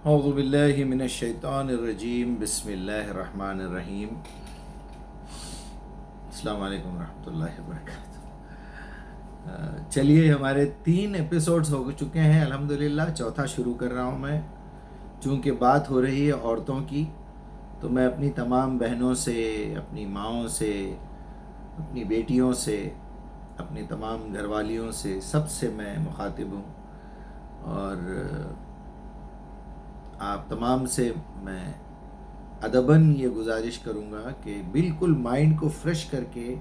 اعوذ باللہ من الشیطان الرجیم، بسم اللہ الرحمن الرحیم۔ السلام علیکم ورحمۃ اللہ وبرکاتہ۔ چلیے، ہمارے 3 ایپیسوڈز ہو چکے ہیں الحمدللہ، چوتھا شروع کر رہا ہوں میں۔ چونکہ بات ہو رہی ہے عورتوں کی، تو میں اپنی تمام بہنوں سے، اپنی ماؤں سے، اپنی بیٹیوں سے، اپنی تمام گھر والیوں سے، سب سے میں مخاطب ہوں، اور آپ تمام سے میں ادباً یہ گزارش کروں گا کہ بالکل مائنڈ کو فریش کر کے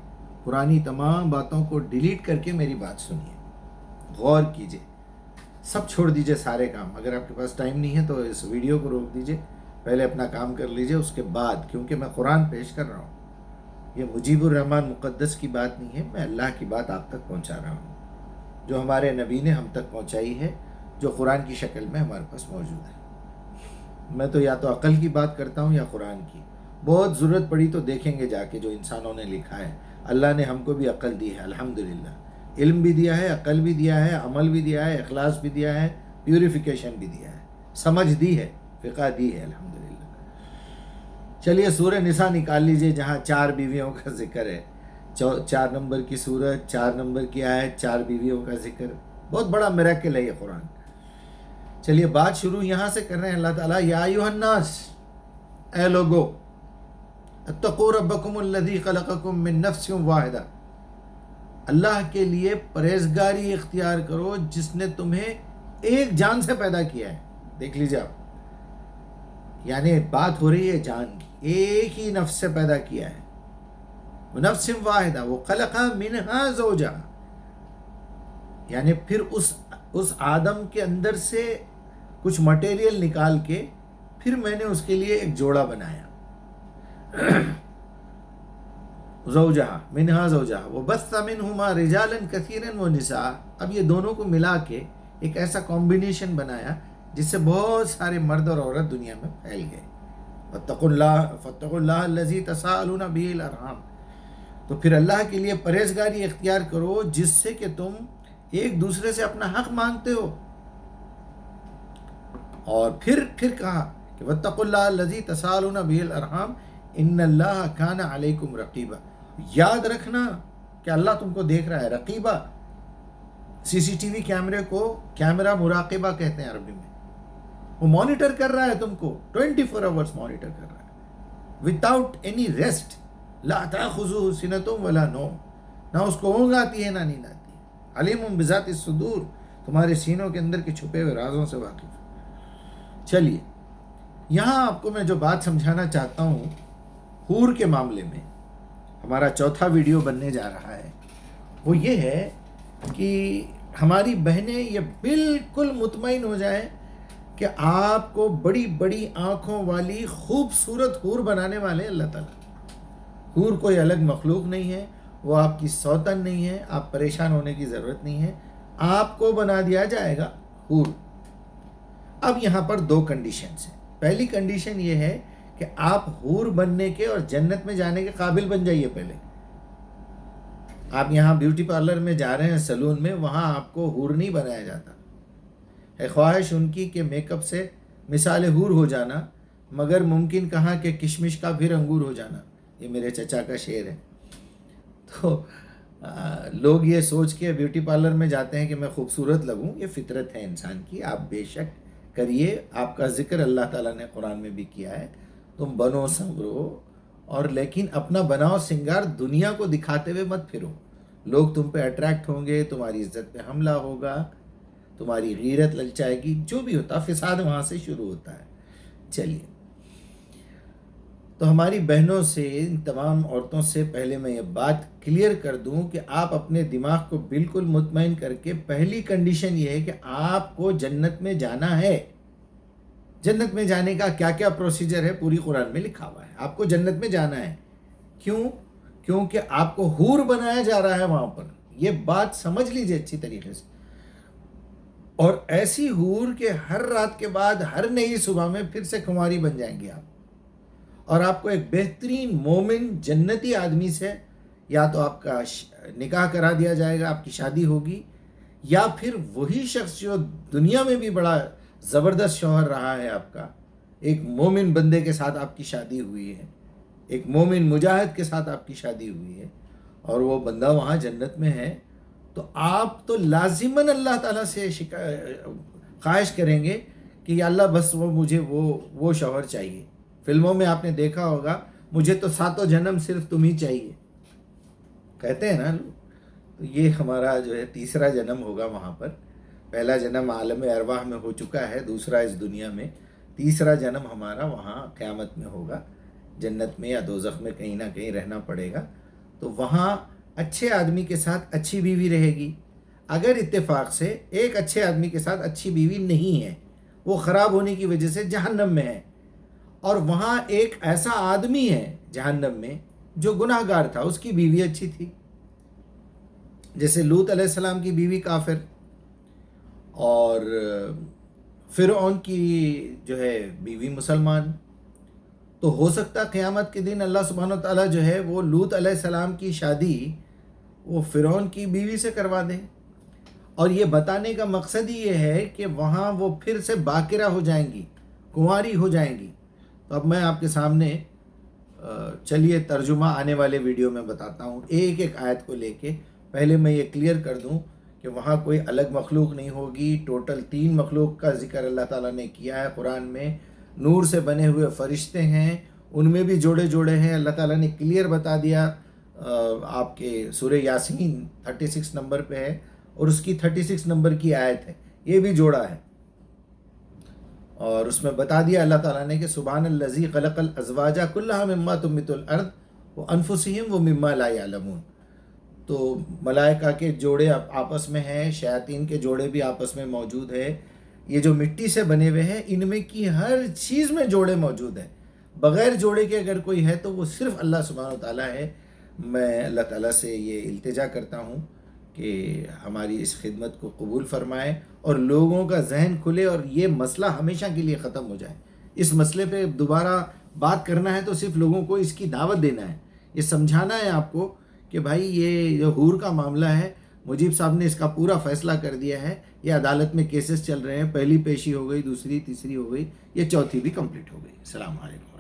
پرانی تمام باتوں کو ڈیلیٹ کر کے میری بات سنیے، غور کیجئے، سب چھوڑ دیجئے، سارے کام۔ اگر آپ کے پاس ٹائم نہیں ہے تو اس ویڈیو کو روک دیجئے، پہلے اپنا کام کر لیجئے، اس کے بعد، کیونکہ میں قرآن پیش کر رہا ہوں، یہ مجیب الرحمن مقدس کی بات نہیں ہے، میں اللہ کی بات آپ تک پہنچا رہا ہوں، جو ہمارے نبی نے ہم تک پہنچائی ہے، جو قرآن کی شکل میں ہمارے پاس موجود ہے۔ میں تو یا تو عقل کی بات کرتا ہوں یا قرآن کی، بہت ضرورت پڑی تو دیکھیں گے جا کے جو انسانوں نے لکھا ہے۔ اللہ نے ہم کو بھی عقل دی ہے الحمدللہ، علم بھی دیا ہے، عقل بھی دیا ہے، عمل بھی دیا ہے، اخلاص بھی دیا ہے، پیوریفیکیشن بھی دیا ہے، سمجھ دی ہے، فقہ دی ہے الحمدللہ۔ چلیے سورہ نساء نکال لیجئے، جہاں 4 بیویوں کا ذکر ہے، 4 نمبر کی سورت، 4 نمبر کی آیت، 4 بیویوں کا ذکر، بہت بڑا میریکل ہے یہ قرآن۔ چلیے بات شروع یہاں سے کر رہے ہیں۔ اللہ تعالیٰ، یا ایھا الناس، اے لوگو، اتقوا ربکم الذی خلقکم من نفس واحدہ، اللہ کے لیے پرہیزگاری اختیار کرو جس نے تمہیں ایک جان سے پیدا کیا ہے۔ دیکھ لیجیے آپ، یعنی بات ہو رہی ہے جان کی، ایک ہی نفس سے پیدا کیا ہے، نفس واحدہ، وہ خلق منہا زوجہا، یعنی پھر اس آدم کے اندر سے کچھ مٹیریل نکال کے پھر میں نے اس کے لیے ایک جوڑا بنایا، زوجہا، منہا زوجہا، وبث منہما رجالا کثیرا ونساء، اب یہ دونوں کو ملا کے ایک ایسا کمبینیشن بنایا جس سے بہت سارے مرد اور عورت دنیا میں پھیل گئے۔ فاتقوا اللہ الذی تساءلون بہ الارحام، تو پھر اللہ کے لیے پرہیزگاری اختیار کرو جس سے کہ تم ایک دوسرے سے اپنا حق مانگتے ہو۔ اور پھر کہا کہ واتقوا اللہ الذی تساءلون بہ الارحام ان اللہ کان علیکم رقیبا، یاد رکھنا کہ اللہ تم کو دیکھ رہا ہے۔ رقیبہ، سی سی ٹی وی کیمرے کو کیمرہ مراقبہ کہتے ہیں عربی میں، وہ مانیٹر کر رہا ہے تم کو، 24 آورس مانیٹر کر رہا ہے، وداؤٹ اینی ریسٹ، لا تاخذہ سنۃ ولا نوم، نہ اس کو اونگ آتی ہے نہ نیند آتی ہے، علیم بذات الصدور، تمہارے سینوں کے اندر کے چھپے ہوئے رازوں سے واقف ہے۔ چلیے یہاں آپ کو میں جو بات سمجھانا چاہتا ہوں حور کے معاملے میں، ہمارا چوتھا ویڈیو بننے جا رہا ہے، وہ یہ ہے کہ ہماری بہنیں یہ بالکل مطمئن ہو جائیں کہ آپ کو بڑی بڑی آنکھوں والی خوبصورت حور بنانے والے اللہ تعالیٰ۔ حور کوئی الگ مخلوق نہیں ہے، وہ آپ کی سوتن نہیں ہے، آپ پریشان ہونے کی ضرورت نہیں ہے، آپ کو بنا دیا جائے گا حور۔ اب یہاں پر 2 کنڈیشنز ہیں۔ پہلی کنڈیشن یہ ہے کہ آپ حور بننے کے اور جنت میں جانے کے قابل بن جائیے۔ پہلے آپ یہاں بیوٹی پارلر میں جا رہے ہیں، سلون میں، وہاں آپ کو حور نہیں بنایا جاتا ہے، خواہش ان کی کہ میک اپ سے مثال حور ہو جانا، مگر ممکن کہاں کہ کشمش کا پھر انگور ہو جانا، یہ میرے چچا کا شعر ہے۔ تو لوگ یہ سوچ کے بیوٹی پارلر میں جاتے ہیں کہ میں خوبصورت لگوں، یہ فطرت ہے انسان کی، آپ بے شک کریے، آپ کا ذکر اللہ تعالیٰ نے قرآن میں بھی کیا ہے، تم بنو سنورو، اور لیکن اپنا بناؤ سنگار دنیا کو دکھاتے ہوئے مت پھرو، لوگ تم پہ اٹریکٹ ہوں گے، تمہاری عزت پہ حملہ ہوگا، تمہاری غیرت للچائے گی، جو بھی ہوتا، فساد وہاں سے شروع ہوتا ہے۔ چلیے، تو ہماری بہنوں سے، ان تمام عورتوں سے پہلے میں یہ بات کلیئر کر دوں کہ آپ اپنے دماغ کو بالکل مطمئن کر کے، پہلی کنڈیشن یہ ہے کہ آپ کو جنت میں جانا ہے۔ جنت میں جانے کا کیا کیا پروسیجر ہے پوری قرآن میں لکھا ہوا ہے، آپ کو جنت میں جانا ہے۔ کیوں؟ کیونکہ آپ کو حور بنایا جا رہا ہے وہاں پر، یہ بات سمجھ لیجئے اچھی طریقے سے، اور ایسی حور کہ ہر رات کے بعد ہر نئی صبح میں پھر سے کنواری بن جائیں گے آپ، اور آپ کو ایک بہترین مومن جنتی آدمی سے یا تو آپ کا نکاح کرا دیا جائے گا، آپ کی شادی ہوگی، یا پھر وہی شخص جو دنیا میں بھی بڑا زبردست شوہر رہا ہے آپ کا، ایک مومن بندے کے ساتھ آپ کی شادی ہوئی ہے، ایک مومن مجاہد کے ساتھ آپ کی شادی ہوئی ہے، اور وہ بندہ وہاں جنت میں ہے، تو آپ تو لازماً اللہ تعالیٰ سے خواہش کریں گے کہ یا اللہ بس مجھے وہ شوہر چاہیے۔ فلموں میں آپ نے دیکھا ہوگا، مجھے تو 7 جنم صرف تم ہی چاہیے، کہتے ہیں نا لوگ۔ تو یہ ہمارا جو ہے تیسرا جنم ہوگا وہاں پر۔ پہلا جنم عالم ارواح میں ہو چکا ہے، دوسرا اس دنیا میں، تیسرا جنم ہمارا وہاں قیامت میں ہوگا، جنت میں یا دوزخ میں کہیں نہ کہیں رہنا پڑے گا۔ تو وہاں اچھے آدمی کے ساتھ اچھی بیوی رہے گی۔ اگر اتفاق سے ایک اچھے آدمی کے ساتھ اچھی بیوی نہیں ہے، وہ خراب ہونے کی وجہ سے جہنم میں ہے، اور وہاں ایک ایسا آدمی ہے جہنم میں جو گناہ گار تھا، اس کی بیوی اچھی تھی، جیسے لوط علیہ السلام کی بیوی کافر، اور فرعون کی جو ہے بیوی مسلمان۔ تو ہو سکتا قیامت کے دن اللہ سبحانہ وتعالیٰ جو ہے وہ لوط علیہ السلام کی شادی وہ فرعون کی بیوی سے کروا دیں، اور یہ بتانے کا مقصد ہی یہ ہے کہ وہاں وہ پھر سے باکرہ ہو جائیں گی، کنواری ہو جائیں گی۔ تو اب میں آپ کے سامنے چلیے ترجمہ آنے والے ویڈیو میں بتاتا ہوں، ایک ایک آیت کو لے کے۔ پہلے میں یہ کلیئر کر دوں کہ وہاں کوئی الگ مخلوق نہیں ہوگی، ٹوٹل 3 مخلوق کا ذکر اللہ تعالیٰ نے کیا ہے قرآن میں۔ نور سے بنے ہوئے فرشتے ہیں، ان میں بھی جوڑے جوڑے ہیں، اللہ تعالیٰ نے کلیئر بتا دیا۔ آپ کے سورہ یاسین 36 نمبر پہ ہے، اور اس کی 36 نمبر کی آیت ہے، یہ بھی جوڑا ہے، اور اس میں بتا دیا اللہ تعالیٰ نے کہ سبحان الذی خلق الازواج کلھا مما تنبت الارض وانفسہم ومما لا یعلمون۔ تو ملائکہ کے جوڑے آپس میں ہیں، شیاطین کے جوڑے بھی آپس میں موجود ہے، یہ جو مٹی سے بنے ہوئے ہیں ان میں کی ہر چیز میں جوڑے موجود ہیں، بغیر جوڑے کے اگر کوئی ہے تو وہ صرف اللہ سبحانہ وتعالیٰ ہے۔ میں اللہ تعالیٰ سے یہ التجا کرتا ہوں کہ ہماری اس خدمت کو قبول فرمائے، اور لوگوں کا ذہن کھلے، اور یہ مسئلہ ہمیشہ کے لیے ختم ہو جائے۔ اس مسئلے پہ دوبارہ بات کرنا ہے تو صرف لوگوں کو اس کی دعوت دینا ہے، یہ سمجھانا ہے آپ کو کہ بھائی یہ جو حور کا معاملہ ہے، مجیب صاحب نے اس کا پورا فیصلہ کر دیا ہے، یہ عدالت میں کیسز چل رہے ہیں، پہلی پیشی ہو گئی، دوسری تیسری ہو گئی، یہ چوتھی بھی کمپلیٹ ہو گئی۔ السلام علیکم۔